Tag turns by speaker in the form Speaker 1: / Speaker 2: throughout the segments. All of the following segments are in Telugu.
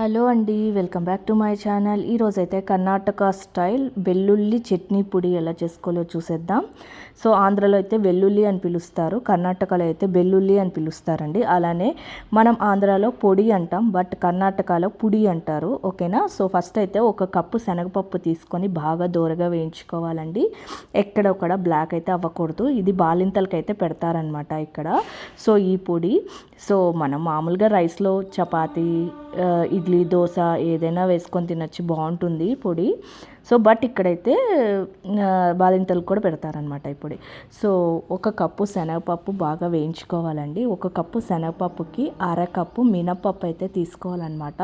Speaker 1: హలో అండి, welcome back to my channel. ఈరోజైతే కర్ణాటక స్టైల్ వెల్లుల్లి చట్నీ పొడి ఎలా చేసుకోవాలో చూసేద్దాం. సో ఆంధ్రలో అయితే వెల్లుల్లి అని పిలుస్తారు, కర్ణాటకలో అయితే వెల్లుల్లి అని పిలుస్తారండి. అలానే మనం ఆంధ్రాలో పొడి అంటాం, బట్ కర్ణాటకలో పుడి అంటారు. ఓకేనా. సో ఫస్ట్ అయితే ఒక కప్పు శనగపప్పు తీసుకొని బాగా దోరగా వేయించుకోవాలండి. ఎక్కడొక్కడ బ్లాక్ అయితే అవ్వకూడదు. ఇది బాలింతలకైతే పెడతారనమాట ఇక్కడ. సో ఈ పొడి మనం మామూలుగా రైస్లో చపాతీ, ఇడ్లీ, దోశ ఏదైనా వేసుకొని తినచ్చు, బాగుంటుంది పొడి. బట్ ఇక్కడైతే బాలింతలు కూడా పెడతారనమాట ఈ పొడి. ఒక కప్పు శనగపప్పు బాగా వేయించుకోవాలండి. ఒక కప్పు శనగపప్పుకి అరకప్పు మినపప్పు అయితే తీసుకోవాలన్నమాట.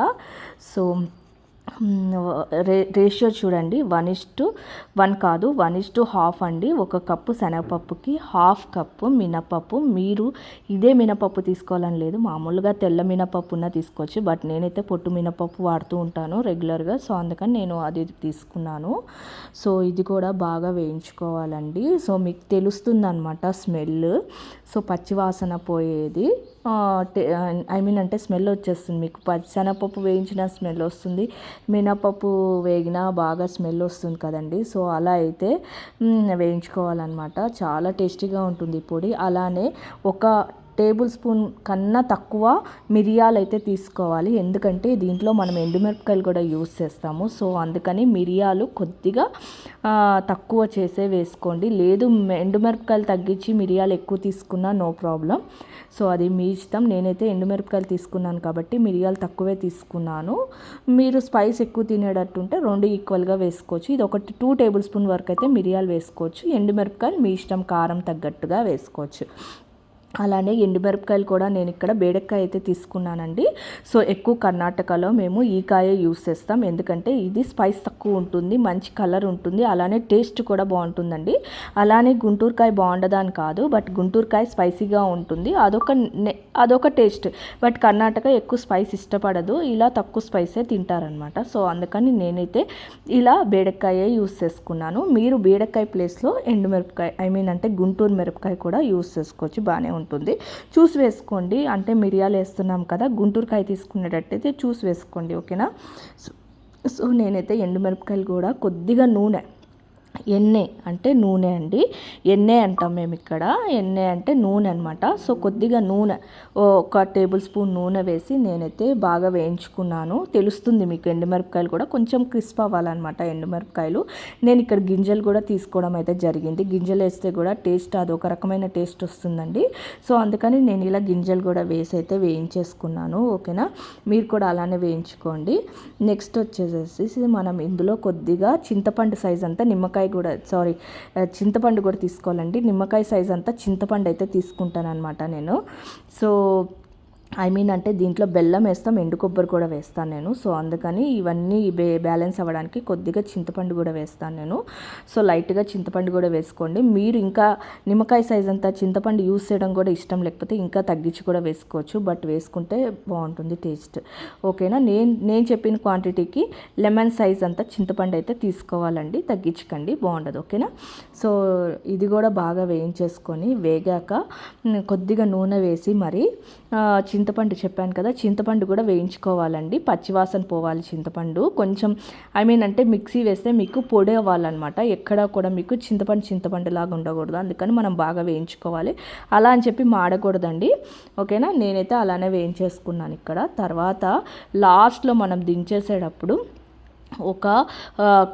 Speaker 1: రేషియో చూడండి, 1:1 కాదు, 1:1/2 అండి. ఒక కప్పు శనగపప్పుకి 1/2 కప్పు మినపప్పు. మీరు ఇదే మినపప్పు తీసుకోవాలని లేదు, మామూలుగా తెల్ల మినపప్పు ఉన్న తీసుకోవచ్చు, బట్ నేనైతే పొట్టు మినపప్పు వాడుతూ ఉంటాను రెగ్యులర్గా. అందుకని నేను అది తీసుకున్నాను. ఇది కూడా బాగా వేయించుకోవాలండి. మీకు తెలుస్తుంది అనమాట స్మెల్. పచ్చివాసన పోయేది, అంటే స్మెల్ వచ్చేస్తుంది మీకు. శనగపప్పు వేయించిన స్మెల్ వస్తుంది, మినపప్పు వేగినా బాగా స్మెల్ వస్తుంది కదండి. అలా అయితే వేయించుకోవాలన్నమాట. చాలా టేస్టీగా ఉంటుంది ఈ పొడి. అలానే ఒక టేబుల్ స్పూన్ కన్నా తక్కువ మిరియాలు అయితే తీసుకోవాలి, ఎందుకంటే దీంట్లో మనం ఎండుమిరపకాయలు కూడా యూస్ చేస్తాము. అందుకని మిరియాలు కొద్దిగా తక్కువ చేసే వేసుకోండి. లేదు ఎండుమిరపకాయలు తగ్గించి మిరియాలు ఎక్కువ తీసుకున్నా నో ప్రాబ్లం. అది మీ ఇష్టం. నేనైతే ఎండుమిరపకాయలు తీసుకున్నాను కాబట్టి మిరియాలు తక్కువే తీసుకున్నాను. మీరు స్పైస్ ఎక్కువ తినేటట్టుంటే 2 ఈక్వల్గా వేసుకోవచ్చు. ఇది ఒక 2 టేబుల్ స్పూన్ వరకు అయితే మిరియాలు వేసుకోవచ్చు. ఎండుమిరపకాయలు మీ ఇష్టం, కారం తగ్గట్టుగా వేసుకోవచ్చు. అలానే ఎండుమిరపకాయలు కూడా నేను ఇక్కడ బేడకాయ అయితే తీసుకున్నానండి. ఎక్కువ కర్ణాటకలో మేము ఈ కాయ యూస్ చేస్తాం, ఎందుకంటే ఇది స్పైస్ తక్కువ ఉంటుంది, మంచి కలర్ ఉంటుంది, అలానే టేస్ట్ కూడా బాగుంటుందండి. అలానే గుంటూరుకాయ బాగుండదని కాదు, బట్ గుంటూరుకాయ స్పైసీగా ఉంటుంది, అదొక టేస్ట్. బట్ కర్ణాటక ఎక్కువ స్పైస్ ఇష్టపడదు, ఇలా తక్కువ స్పైసే తింటారనమాట. అందుకని నేనైతే ఇలా బేడకాయ యూస్ చేసుకున్నాను. మీరు బేడకాయ ప్లేస్లో ఎండుమిరపకాయ అంటే గుంటూరు మిరపకాయ కూడా యూస్ చేసుకోవచ్చు, బాగానే ఉంటుంది. చూసి వేసుకోండి, అంటే మిరియాలు వేస్తున్నాం కదా, గుంటూరుకాయ తీసుకునేటట్టయితే చూసి వేసుకోండి. ఓకేనా. నేనైతే ఎండుమిరపకాయలు కూడా కొద్దిగా ఎన్నె అంటే నూనె అండి, ఎన్నె అంటాం మేము ఇక్కడ. ఎన్నె అంటే నూనె అనమాట. కొద్దిగా నూనె, ఒక టేబుల్ స్పూన్ నూనె వేసి నేనైతే బాగా వేయించుకున్నాను. తెలుస్తుంది మీకు, ఎండుమిరపకాయలు కూడా కొంచెం క్రిస్ప్ అవ్వాలన్నమాట ఎండుమిరపకాయలు. నేను ఇక్కడ గింజలు కూడా తీసుకోవడం అయితే జరిగింది. గింజలు వేస్తే కూడా టేస్ట్ అదొక రకమైన టేస్ట్ వస్తుందండి. అందుకని నేను ఇలా గింజలు కూడా వేసి అయితే వేయించేసుకున్నాను. ఓకేనా. మీరు కూడా అలానే వేయించుకోండి. నెక్స్ట్ వచ్చేసేసి మనం ఇందులో కొద్దిగా చింతపండు సైజ్ అంతా చింతపండు కూడా తీసుకోవాలండి. నిమ్మకాయ సైజ్ అంతా చింతపండు అయితే తీసుకుంటాను అనమాట నేను. అంటే దీంట్లో బెల్లం వేస్తాం, ఎండు కొబ్బరి కూడా వేస్తాను నేను. అందుకని ఇవన్నీ బ్యాలెన్స్ అవ్వడానికి కొద్దిగా చింతపండు కూడా వేస్తాను నేను. లైట్గా చింతపండు కూడా వేసుకోండి. మీరు ఇంకా నిమ్మకాయ సైజ్ అంతా చింతపండు యూస్ చేయడం కూడా ఇష్టం లేకపోతే ఇంకా తగ్గించి కూడా వేసుకోవచ్చు, బట్ వేసుకుంటే బాగుంటుంది టేస్ట్. ఓకేనా. నేను చెప్పిన క్వాంటిటీకి లెమన్ సైజ్ అంతా చింతపండు అయితే తీసుకోవాలండి, తగ్గించకండి, బాగుండదు. ఓకేనా. ఇది కూడా బాగా వేయించేసుకొని వేగాక కొద్దిగా నూనె వేసి మరి చింతపండు చెప్పాను కదా, చింతపండు కూడా వేయించుకోవాలండి. పచ్చివాసన పోవాలి చింతపండు కొంచెం. అంటే మిక్సీ వేస్తే మీకు పొడి అవ్వాలన్నమాట. ఎక్కడ కూడా మీకు చింతపండు లాగా ఉండకూడదు, అందుకని మనం బాగా వేయించుకోవాలి. అలా అని చెప్పి మాడకూడదండి. ఓకేనా. నేనైతే అలానే వేయించేసుకున్నాను ఇక్కడ. తర్వాత లాస్ట్లో మనం దించేసేటప్పుడు ఒక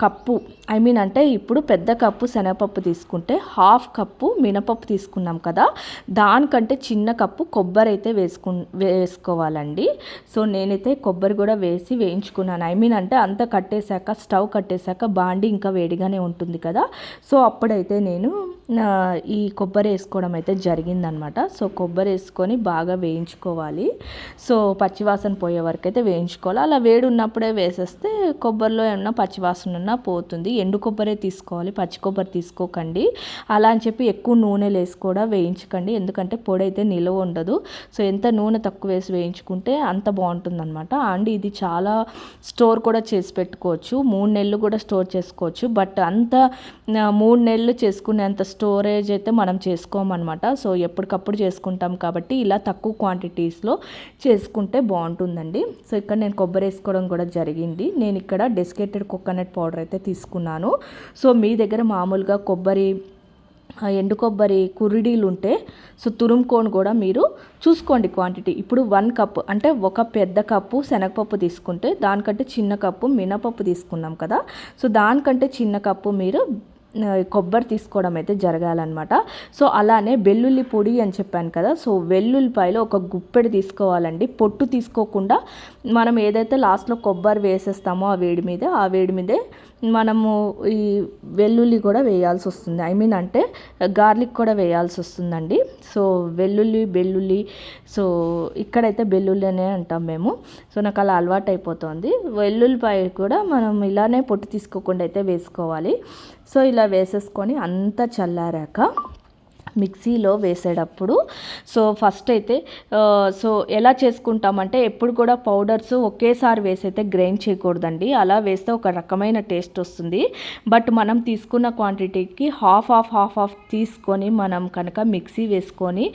Speaker 1: కప్పు అంటే ఇప్పుడు పెద్ద కప్పు శనగపప్పు తీసుకుంటే 1/2 కప్పు మినపప్పు తీసుకున్నాం కదా, దానికంటే చిన్న కప్పు కొబ్బరి అయితే వేసుకోవాలండి. నేనైతే కొబ్బరి కూడా వేసి వేయించుకున్నాను. అంటే అంతా కట్టేశాక, స్టవ్ కట్టేశాక బాండి ఇంకా వేడిగానే ఉంటుంది కదా, అప్పుడైతే నేను ఈ కొబ్బరి వేసుకోవడం అయితే జరిగిందనమాట. కొబ్బరి వేసుకొని బాగా వేయించుకోవాలి. పచ్చివాసన పోయే వరకు అయితే వేయించుకోవాలి. అలా వేడి ఉన్నప్పుడే వేసేస్తే కొబ్బరిలో ఏమన్నా పచ్చివాసన ఉన్నా పోతుంది. ఎండు కొబ్బరే తీసుకోవాలి, పచ్చి కొబ్బరి తీసుకోకండి. అలా అని చెప్పి ఎక్కువ నూనె వేసి కూడా వేయించకండి, ఎందుకంటే పొడి అయితే నిలవ ఉండదు. ఎంత నూనె తక్కువ వేసి వేయించుకుంటే అంత బాగుంటుంది అనమాట. అండ్ ఇది చాలా స్టోర్ కూడా చేసి పెట్టుకోవచ్చు, 3 నెలలు కూడా స్టోర్ చేసుకోవచ్చు. బట్ అంత 3 నెలలు చేసుకునేంత స్టోరేజ్ అయితే మనం చేసుకోమన్నమాట. సో ఎప్పటికప్పుడు చేసుకుంటాం కాబట్టి ఇలా తక్కువ క్వాంటిటీస్లో చేసుకుంటే బాగుంటుందండి. సో ఇక్కడ నేను కొబ్బరి వేసుకోవడం కూడా జరిగింది. నేను ఇక్కడ డెసికేటెడ్ కోకోనట్ పౌడర్ అయితే తీసుకున్నాను. సో మీ దగ్గర మామూలుగా ఎండు కొబ్బరి కురిడీలు ఉంటే సో తురుముకొని కూడా మీరు చూసుకోండి క్వాంటిటీ. ఇప్పుడు 1 కప్పు అంటే ఒక పెద్ద కప్పు శనగపప్పు తీసుకుంటే దానికంటే చిన్న కప్పు మినపప్పు తీసుకున్నాం కదా. సో దానికంటే చిన్న కప్పు మీరు కొబ్బరి తీసుకోవడం అయితే జరగాలన్నమాట. సో అలానే వెల్లుల్లి పొడి అని చెప్పాను కదా. సో వెల్లుల్లిపాయలు ఒక గుప్పెడు తీసుకోవాలండి. పొట్టు తీసుకోకుండా మనం ఏదైతే లాస్ట్లో కొబ్బరి వేసేస్తామో ఆ వేడి మీదే మనము ఈ వెల్లుల్లి కూడా వేయాల్సి వస్తుంది. అంటే గార్లిక్ కూడా వేయాల్సి వస్తుందండి. సో వెల్లుల్లి సో ఇక్కడైతే వెల్లుల్లి అనే అంటాం మేము. సో నాకు అలా అలవాటు అయిపోతుంది. వెల్లుల్లిపాయ కూడా మనం ఇలానే పొట్టు తీసుకోకుండా అయితే వేసుకోవాలి. సో ఇలా వేసేసుకొని అంతా చల్లారాక మిక్సీలో వేసేటప్పుడు సో ఫస్ట్ అయితే సో ఎలా చేసుకుంటామంటే ఎప్పుడు కూడా పౌడర్స్ ఒకేసారి వేసైతే గ్రైండ్ చేయకూడదండి. అలా వేస్తే ఒక రకమైన టేస్ట్ వస్తుంది. బట్ మనం తీసుకున్న క్వాంటిటీకి హాఫ్ తీసుకొని మనం కనుక మిక్సీ వేసుకొని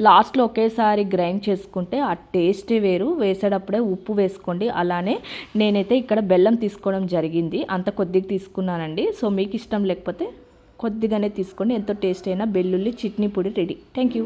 Speaker 1: లాస్ట్లో ఒకేసారి గ్రైండ్ చేసుకుంటే ఆ టేస్టే వేరు. వేసేటప్పుడే ఉప్పు వేసుకోండి. అలానే నేనైతే ఇక్కడ బెల్లం తీసుకోవడం జరిగింది. అంత కొద్దిగా తీసుకున్నానండి. సో మీకు ఇష్టం లేకపోతే కొద్దిగానే తీసుకోండి. ఎంతో టేస్ట్ అయినా వెల్లుల్లి చట్నీ పొడి రెడీ. Thank you.